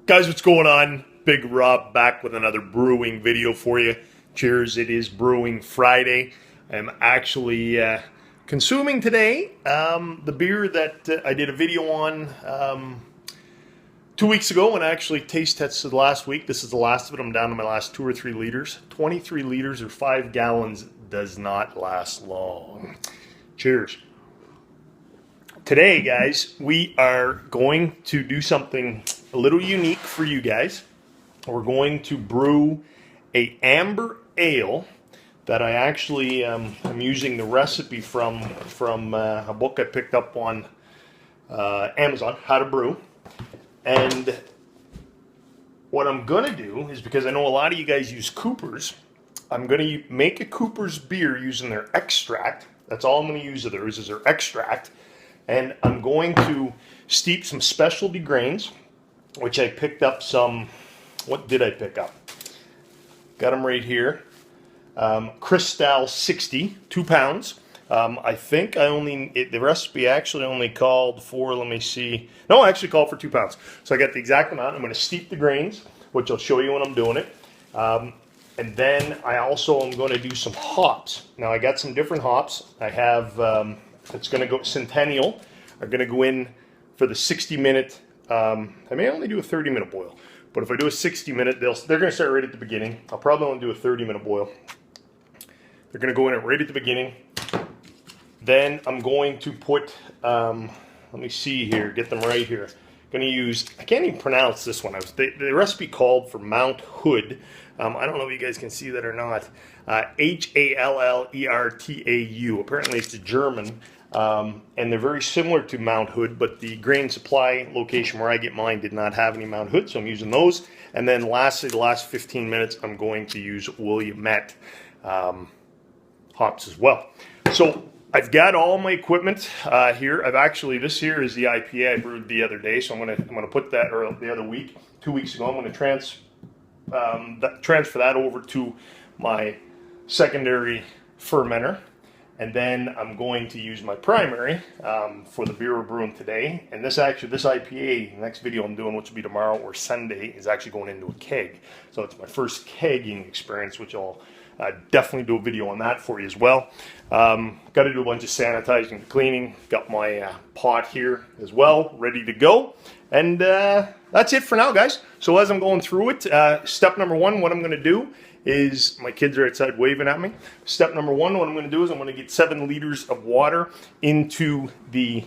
Guys, what's going on? Big Rob back with another brewing video for you. Cheers, it is Brewing Friday. I'm actually consuming today the beer that I did a video on 2 weeks ago and I actually taste tested last week. This is the last of it. I'm down to my last 2 or 3 liters. 23 liters or 5 gallons does not last long. Cheers. Today, guys, we are going to do something a little unique for you guys. We're going to brew a amber ale that I actually am using the recipe from a book I picked up on Amazon, How to Brew. And what I'm going to do is, because I know a lot of you guys use Cooper's, I'm going to make a Cooper's beer using their extract. That's all I'm going to use of theirs is their extract. And I'm going to steep some specialty grains, which I picked up some. What did I pick up? Got them right here. Cristal 60, 2 pounds. I think the recipe actually only called for, let me see. No, I actually called for 2 pounds. So I got the exact amount. I'm going to steep the grains, which I'll show you when I'm doing it. And then I also am going to do some hops. Now I got some different hops. I have... it's going to go Centennial. Are going to go in for the 60-minute. I may only do a 30-minute boil, but if I do a 60-minute, they're going to start right at the beginning. I'll probably only do a 30-minute boil. They're going to go in right at the beginning. Then I'm going to put. Let me see here. Get them right here. Going to use. I can't even pronounce this one. The recipe called for Mount Hood. I don't know if you guys can see that or not. Hallertau. Apparently it's German. And they're very similar to Mount Hood, but the grain supply location where I get mine did not have any Mount Hood, so I'm using those. And then lastly, the last 15 minutes, I'm going to use Willamette hops as well. So I've got all my equipment here. This here is the IPA I brewed the other day, so I'm gonna put that, or the other week, 2 weeks ago, I'm gonna transfer that over to my secondary fermenter. And then I'm going to use my primary for the beer we're brewing today. And this IPA, the next video I'm doing, which will be tomorrow or Sunday, is actually going into a keg. So it's my first kegging experience, which I'll definitely do a video on that for you as well. Got to do a bunch of sanitizing and cleaning. Got my pot here as well, ready to go. And that's it for now, guys. So as I'm going through it, step number 1, what I'm going to do is, my kids are outside waving at me. Step number 1, what I'm going to do is I'm going to get 7 liters of water into the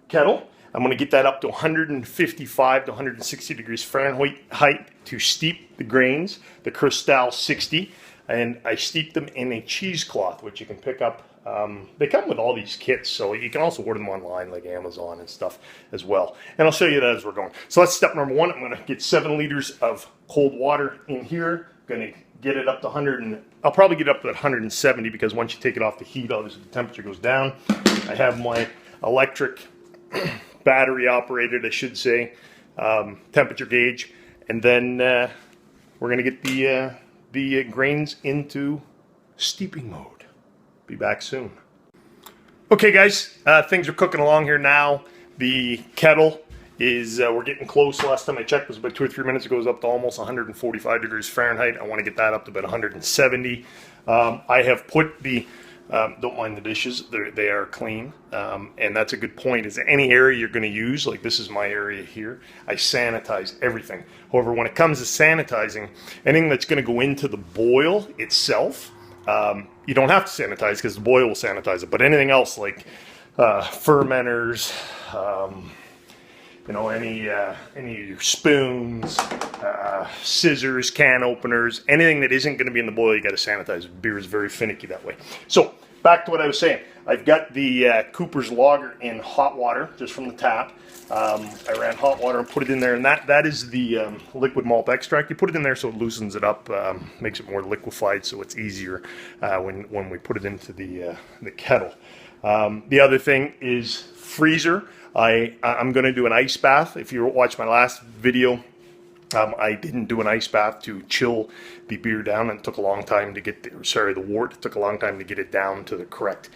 kettle. I'm going to get that up to 155 to 160 degrees Fahrenheit to steep the grains, the Cristal 60. And I steep them in a cheesecloth, which you can pick up. They come with all these kits, so you can also order them online, like Amazon and stuff as well. And I'll show you that as we're going. So that's step number 1. I'm going to get 7 liters of cold water in here. I'm going to get it up to 100, and I'll probably get it up to 170, because once you take it off the heat, obviously the temperature goes down. I have my electric battery operated, I should say, temperature gauge, and then we're going to get the grains into steeping mode. Be back soon. Okay, guys, things are cooking along here now. The kettle is, we're getting close. Last time I checked was about 2 or 3 minutes. It goes up to almost 145 degrees Fahrenheit. I want to get that up to about 170. I have put the, don't mind the dishes, they are clean. And that's a good point, is any area you're going to use, like this is my area here, I sanitize everything. However, when it comes to sanitizing, anything that's going to go into the boil itself, you don't have to sanitize, because the boil will sanitize it. But anything else, like fermenters, any of your spoons, scissors, can openers, anything that isn't going to be in the boil, you got to sanitize. Beer is very finicky that way. So back to what I was saying. I've got the Cooper's Lager in hot water, just from the tap. I ran hot water and put it in there, and that is the liquid malt extract. You put it in there so it loosens it up, makes it more liquefied, so it's easier when we put it into the kettle. The other thing is freezer. I'm going to do an ice bath. If you watch my last video, I didn't do an ice bath to chill the beer down, and it took a long time to get the wort. It took a long time to get it down to the correct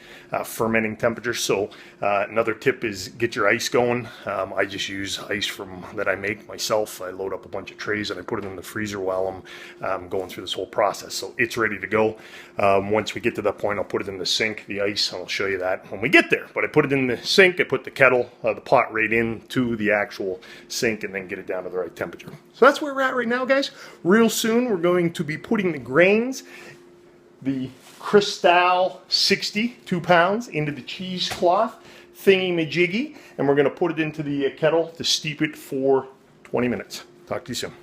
fermenting temperature. So another tip is get your ice going. I just use ice that I make myself. I load up a bunch of trays and I put it in the freezer while I'm going through this whole process. So it's ready to go. Once we get to that point, I'll put it in the sink, the ice, and I'll show you that when we get there. But I put it in the sink, I put the kettle, the pot right into the actual sink, and then get it down to the right temperature. So that's where we're at right now, guys. Real soon, we're going to be putting the grains, the Cristal 60, 2 pounds, into the cheesecloth thingy-majiggy, and we're going to put it into the kettle to steep it for 20 minutes. Talk to you soon.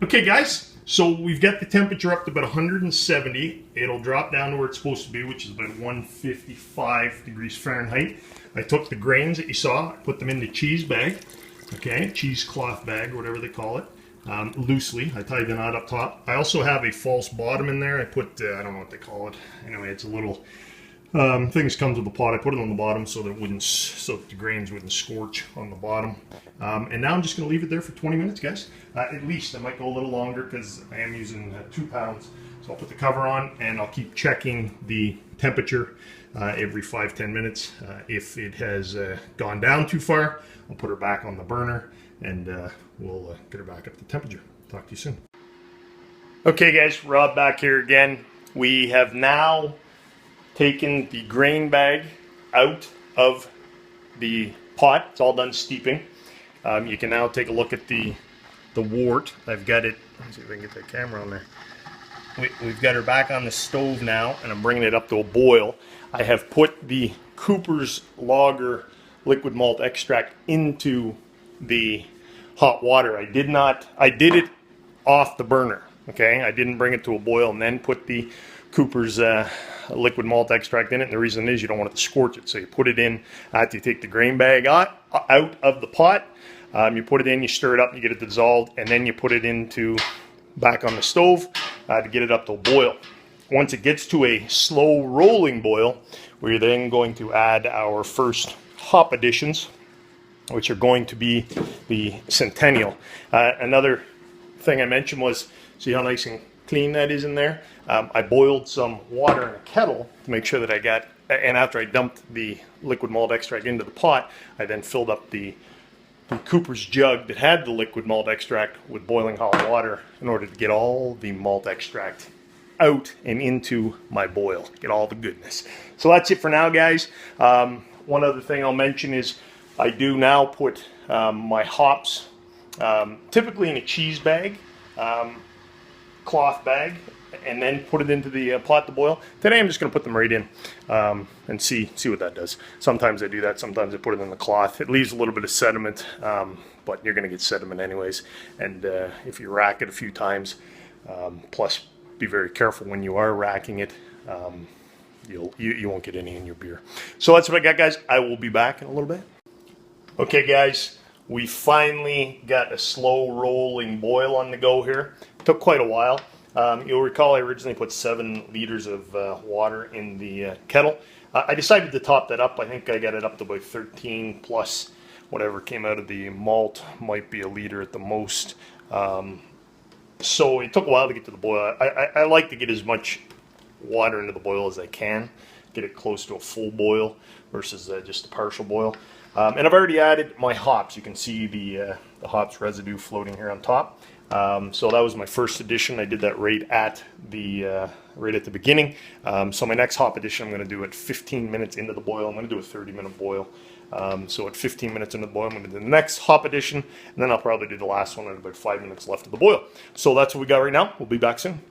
Okay, guys, so we've got the temperature up to about 170. It'll drop down to where it's supposed to be, which is about 155 degrees Fahrenheit. I took the grains that you saw, put them in the cheese bag. Okay, cheesecloth bag, whatever they call it, loosely. I tied the knot up top. I also have a false bottom in there. I put, I don't know what they call it. Anyway, it's a little thing that comes with the pot. I put it on the bottom so that the grains wouldn't scorch on the bottom. And now I'm just going to leave it there for 20 minutes, guys. At least. I might go a little longer because I am using 2 pounds. So I'll put the cover on and I'll keep checking the temperature every 5-10 minutes. If it has gone down too far, I'll put her back on the burner and we'll get her back up to temperature. Talk to you soon. Okay, guys, Rob back here again. We have now taken the grain bag out of the pot. It's all done steeping. You can now take a look at the wort. I've got it. Let's see if I can get that camera on there. We've got her back on the stove now, and I'm bringing it up to a boil. I have put the Cooper's Lager liquid malt extract into the hot water. I did it off the burner, okay? I didn't bring it to a boil and then put the Cooper's liquid malt extract in it. And the reason is you don't want it to scorch it. So you put it in after you take the grain bag out of the pot. You put it in, you stir it up, you get it dissolved, and then you put it back on the stove to get it up to a boil. Once it gets to a slow rolling boil, we're then going to add our first hop additions, which are going to be the Centennial. Another thing I mentioned was, see how nice and clean that is in there? I boiled some water in a kettle to make sure that and after I dumped the liquid malt extract into the pot, I then filled up the Cooper's jug that had the liquid malt extract with boiling hot water in order to get all the malt extract out and into my boil, get all the goodness. So that's it for now, guys. One other thing I'll mention is I do now put my hops typically in a cheese bag, cloth bag, and then put it into the pot to boil. Today I'm just going to put them right in and see what that does. Sometimes I do that, sometimes I put it in the cloth. It leaves a little bit of sediment, but you're going to get sediment anyways. And if you rack it a few times, plus be very careful when you are racking it, you won't get any in your beer. So that's what I got, guys. I will be back in a little bit. Okay, guys, we finally got a slow rolling boil on the go here. It took quite a while. You'll recall I originally put 7 liters of water in the kettle. I decided to top that up. I think I got it up to about 13 plus whatever came out of the malt. Might be a liter at the most. So it took a while to get to the boil. I like to get as much water into the boil as I can. Get it close to a full boil versus just a partial boil. And I've already added my hops. You can see the hops residue floating here on top. So that was my first addition. I did that right at the beginning. So my next hop addition I'm going to do at 15 minutes into the boil. I'm going to do a 30-minute boil. So at 15 minutes into the boil, I'm going to do the next hop addition, and then I'll probably do the last one at about 5 minutes left of the boil. So that's what we got right now. We'll be back soon.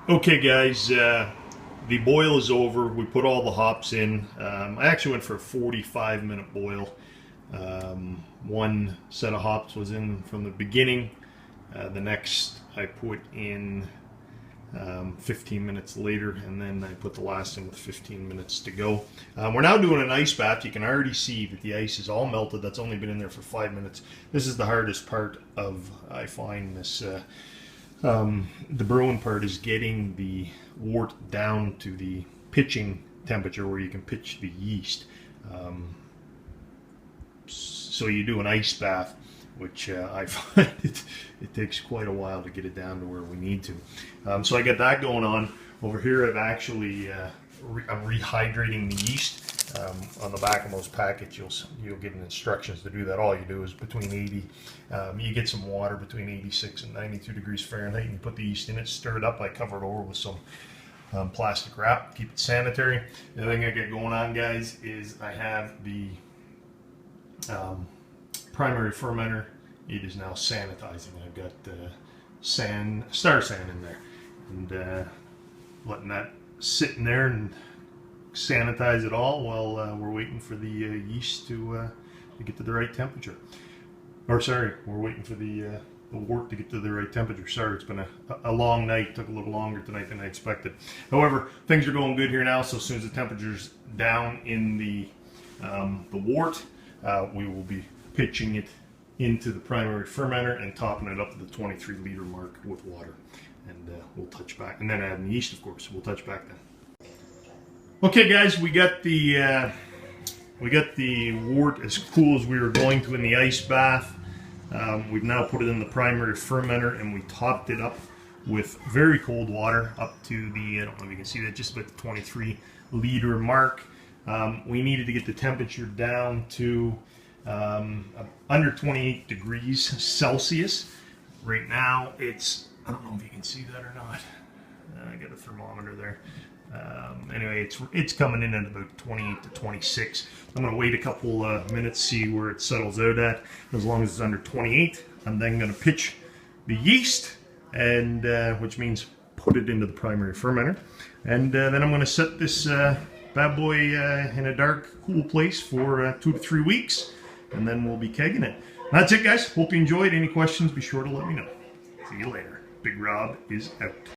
Okay, guys, the boil is over. We put all the hops in. I actually went for a 45-minute boil. One set of hops was in from the beginning. The next I put in 15 minutes later, and then I put the last in with 15 minutes to go. We're now doing an ice bath. You can already see that the ice is all melted. That's only been in there for 5 minutes. This is the hardest part of, I find, this the brewing part is getting the wort down to the pitching temperature where you can pitch the yeast. So you do an ice bath which I find it takes quite a while to get it down to where we need to. So I got that going on. Over here I've actually, I'm rehydrating the yeast. On the back of most packets you'll get instructions to do that. All you do is between 80, you get some water between 86 and 92 degrees Fahrenheit, and you put the yeast in it, stir it up. I cover it over with some plastic wrap, keep it sanitary. The other thing I got going on, guys, is I have the primary fermenter. It is now sanitizing. I've got star sand in there, and letting that sit in there and sanitize it all while we're waiting for the yeast to get to the right temperature. Or sorry, we're waiting for the wort to get to the right temperature. Sorry, it's been a long night. Took a little longer tonight than I expected. However, things are going good here now. So as soon as the temperature's down in the wort, we will be pitching it into the primary fermenter and topping it up to the 23 liter mark with water. And we'll touch back, and then adding the yeast, of course. We'll touch back then. Okay, guys, we got the wort as cool as we were going to in the ice bath. We've now put it in the primary fermenter, and we topped it up with very cold water up to the, I don't know if you can see that, just about the 23 liter mark. We needed to get the temperature down to under 28 degrees Celsius. Right now it's, I don't know if you can see that or not. I got a thermometer there. Anyway, it's coming in at about 28 to 26. I'm going to wait a couple minutes, see where it settles out at. As long as it's under 28, I'm then going to pitch the yeast, and which means put it into the primary fermenter. And then I'm going to set this bad boy in a dark, cool place for 2 to 3 weeks, and then we'll be kegging it. That's it, guys. Hope you enjoyed. Any questions, be sure to let me know. See you later. Big Rob is out.